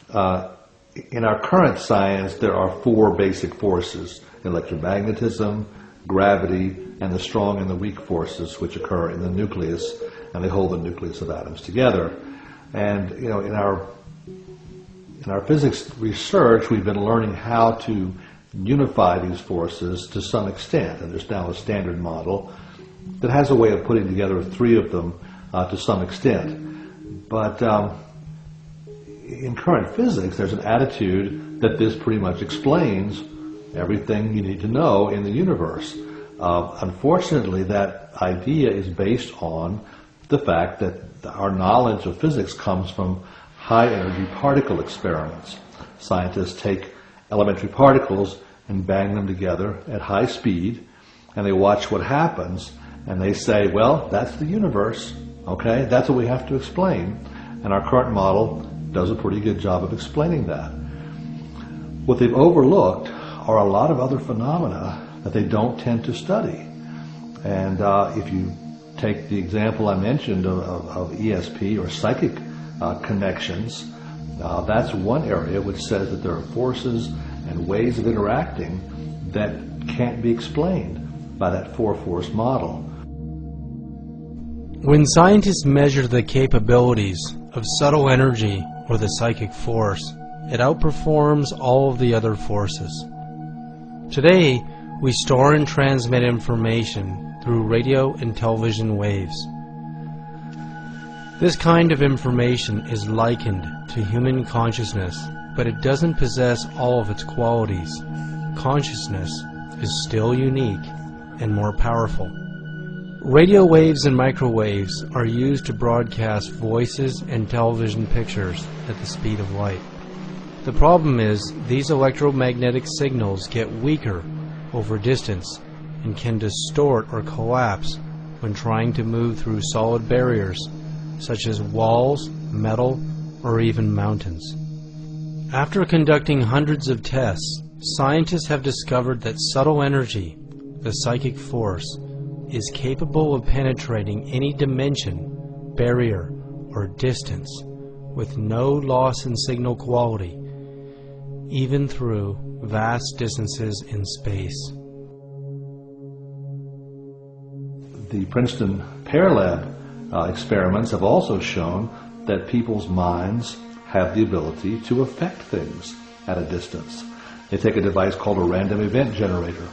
in our current science, there are four basic forces: electromagnetism, gravity, and the strong and the weak forces which occur in the nucleus, and they hold the nucleus of atoms together. And in our physics research, we've been learning how to unify these forces to some extent, and there's now a standard model that has a way of putting together three of them to some extent. But in current physics, there's an attitude that this pretty much explains everything you need to know in the universe. Unfortunately, that idea is based on the fact that our knowledge of physics comes from high-energy particle experiments. Scientists take elementary particles and bang them together at high speed, and they watch what happens, and they say, well, that's the universe, okay? That's what we have to explain. And our current model does a pretty good job of explaining that. What they've overlooked are a lot of other phenomena that they don't tend to study. And if you take the example I mentioned of ESP or psychic connections, that's one area which says that there are forces and ways of interacting that can't be explained by that four-force model. When scientists measure the capabilities of subtle energy or the psychic force, it outperforms all of the other forces. Today, we store and transmit information through radio and television waves. This kind of information is likened to human consciousness, but it doesn't possess all of its qualities. Consciousness is still unique and more powerful. Radio waves and microwaves are used to broadcast voices and television pictures at the speed of light. The problem is these electromagnetic signals get weaker over distance and can distort or collapse when trying to move through solid barriers such as walls, metal, or even mountains. After conducting hundreds of tests, scientists have discovered that subtle energy, the psychic force, is capable of penetrating any dimension, barrier, or distance with no loss in signal quality, even through vast distances in space. The Princeton Pear Lab experiments have also shown that people's minds have the ability to affect things at a distance. They take a device called a random event generator,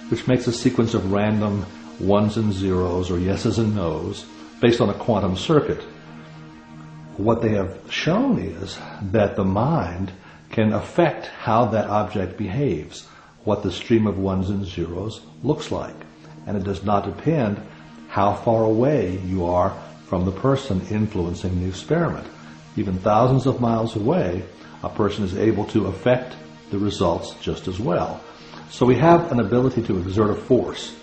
which makes a sequence of random ones and zeros or yeses and nos based on a quantum circuit. What they have shown is that the mind can affect how that object behaves, what the stream of ones and zeros looks like. And it does not depend how far away you are from the person influencing the experiment. Even thousands of miles away, a person is able to affect the results just as well. So we have an ability to exert a force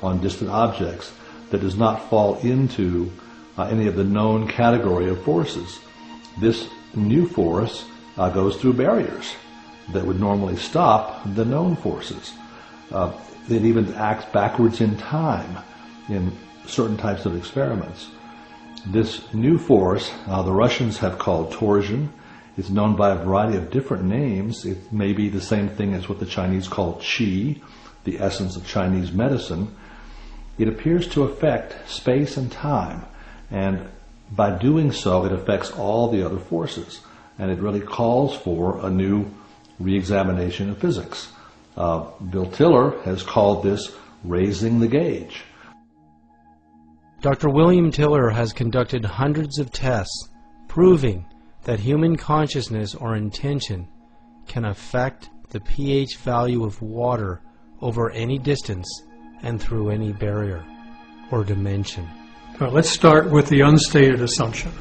on distant objects that does not fall into any of the known category of forces. This new force goes through barriers that would normally stop the known forces. It even acts backwards in time in certain types of experiments. This new force, the Russians have called torsion. It's known by a variety of different names. It may be the same thing as what the Chinese call qi, the essence of Chinese medicine. It appears to affect space and time, and by doing so, it affects all the other forces, and it really calls for a new re-examination of physics. Bill Tiller has called this raising the gauge. Dr. William Tiller has conducted hundreds of tests proving that human consciousness or intention can affect the pH value of water over any distance and through any barrier or dimension. Let's start with the unstated assumption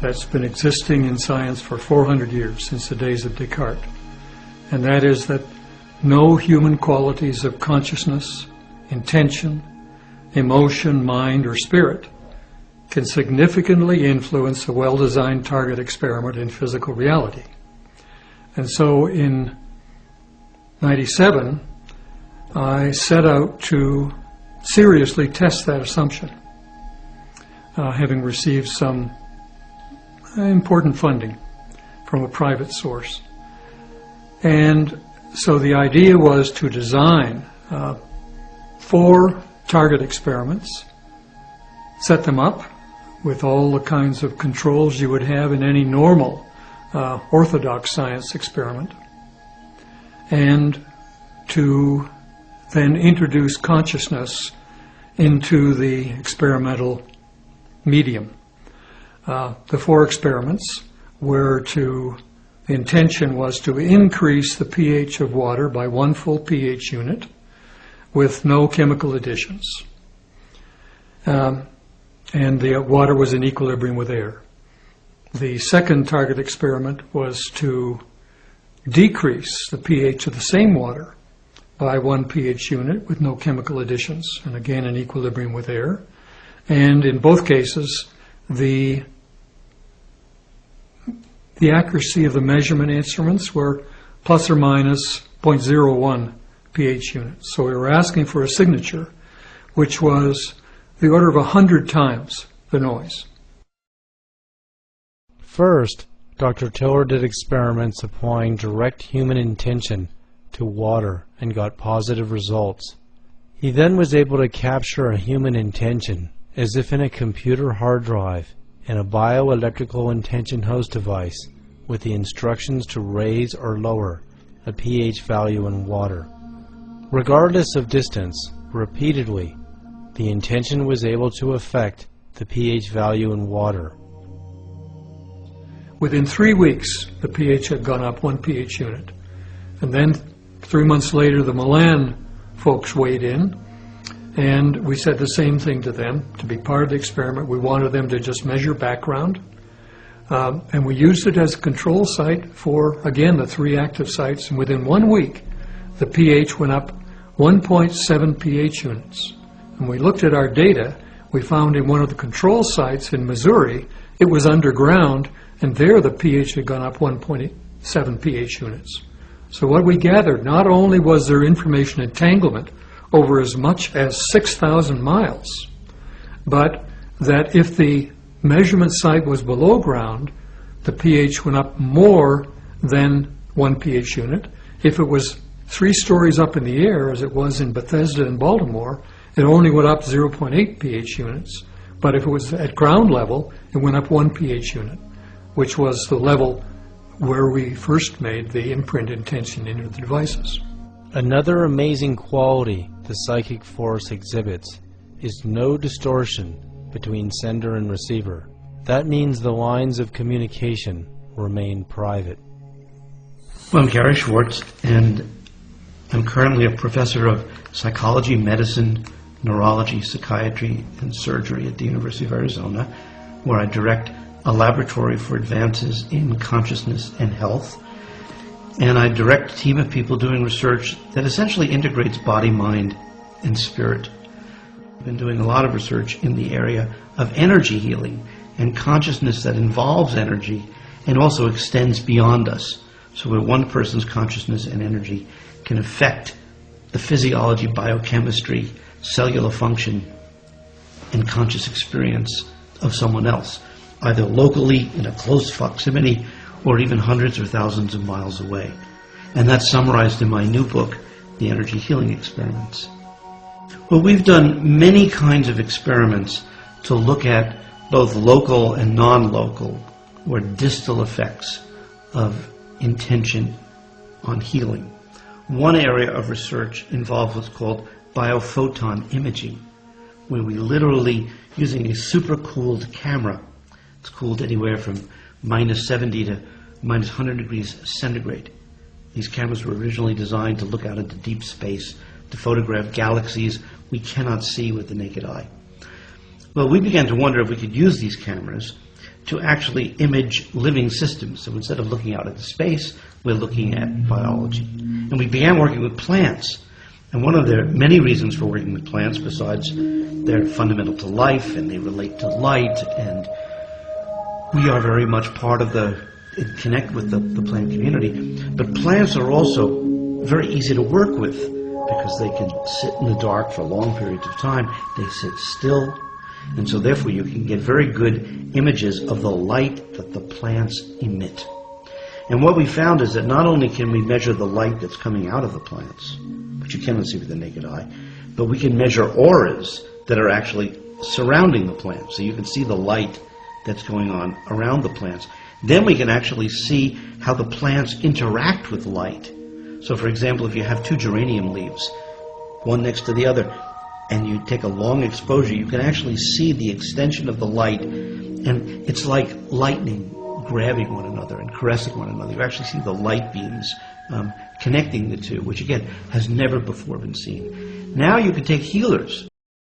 that's been existing in science for 400 years, since the days of Descartes, and that is that no human qualities of consciousness, intention, emotion, mind, or spirit can significantly influence a well-designed target experiment in physical reality. And so in '97, I set out to seriously test that assumption, having received some important funding from a private source. And so the idea was to design 4 target experiments, set them up with all the kinds of controls you would have in any normal orthodox science experiment, and to then introduce consciousness into the experimental medium. The 4 experiments were the intention was to increase the pH of water by 1 full pH unit with no chemical additions. And the water was in equilibrium with air. The second target experiment was to decrease the pH of the same water by 1 pH unit with no chemical additions, and again in equilibrium with air. And in both cases, the accuracy of the measurement instruments were plus or minus 0.01 pH units. So we were asking for a signature which was the order of 100 times the noise. First, Dr. Tiller did experiments applying direct human intention to water and got positive results. He then was able to capture a human intention as if in a computer hard drive and a bioelectrical intention host device with the instructions to raise or lower a pH value in water. Regardless of distance, repeatedly, the intention was able to affect the pH value in water. Within 3 weeks, the pH had gone up 1 pH unit. And then 3 months later, the Milan folks weighed in, and we said the same thing to them. To be part of the experiment, we wanted them to just measure background. And we used it as a control site for, again, the 3 active sites. And within 1 week, the pH went up 1.7 pH units. And we looked at our data. We found in one of the control sites in Missouri, it was underground, and there the pH had gone up 1.7 pH units. So what we gathered, not only was there information entanglement over as much as 6,000 miles, but that if the measurement site was below ground, the pH went up more than 1 pH unit. If it was 3 stories up in the air, as it was in Bethesda and Baltimore, it only went up 0.8 pH units. But if it was at ground level, it went up 1 pH unit, which was the level where we first made the imprint intention into the devices. Another amazing quality the psychic force exhibits is no distortion between sender and receiver. That means the lines of communication remain private. Well, I'm Gary Schwartz, and I'm currently a professor of psychology, medicine, neurology, psychiatry, and surgery at the University of Arizona, where I direct a laboratory for advances in consciousness and health. And I direct a team of people doing research that essentially integrates body, mind, and spirit. I've been doing a lot of research in the area of energy healing and consciousness that involves energy and also extends beyond us. So where one person's consciousness and energy can affect the physiology, biochemistry, cellular function, and conscious experience of someone else, either locally in a close proximity or even hundreds or thousands of miles away. And that's summarized in my new book, The Energy Healing Experiments. Well, we've done many kinds of experiments to look at both local and non-local or distal effects of intention on healing. One area of research involves what's called biophoton imaging, where we literally, using a super-cooled camera, it's cooled anywhere from minus 70 to minus 100 degrees centigrade. These cameras were originally designed to look out into deep space, to photograph galaxies we cannot see with the naked eye. Well, we began to wonder if we could use these cameras to actually image living systems. So instead of looking out into space, we're looking at biology. And we began working with plants. And one of the many reasons for working with plants, besides they're fundamental to life and they relate to light, and we are very much part of connect with the plant community. But plants are also very easy to work with because they can sit in the dark for long periods of time. They sit still. And so therefore you can get very good images of the light that the plants emit. And what we found is that not only can we measure the light that's coming out of the plants, which you cannot see with the naked eye, but we can measure auras that are actually surrounding the plants. So you can see the light that's going on around the plants. Then we can actually see how the plants interact with light. So for example, if you have two geranium leaves, one next to the other, and you take a long exposure, you can actually see the extension of the light, and it's like lightning grabbing one another and caressing one another. You actually see the light beams connecting the two, which again has never before been seen. Now you can take healers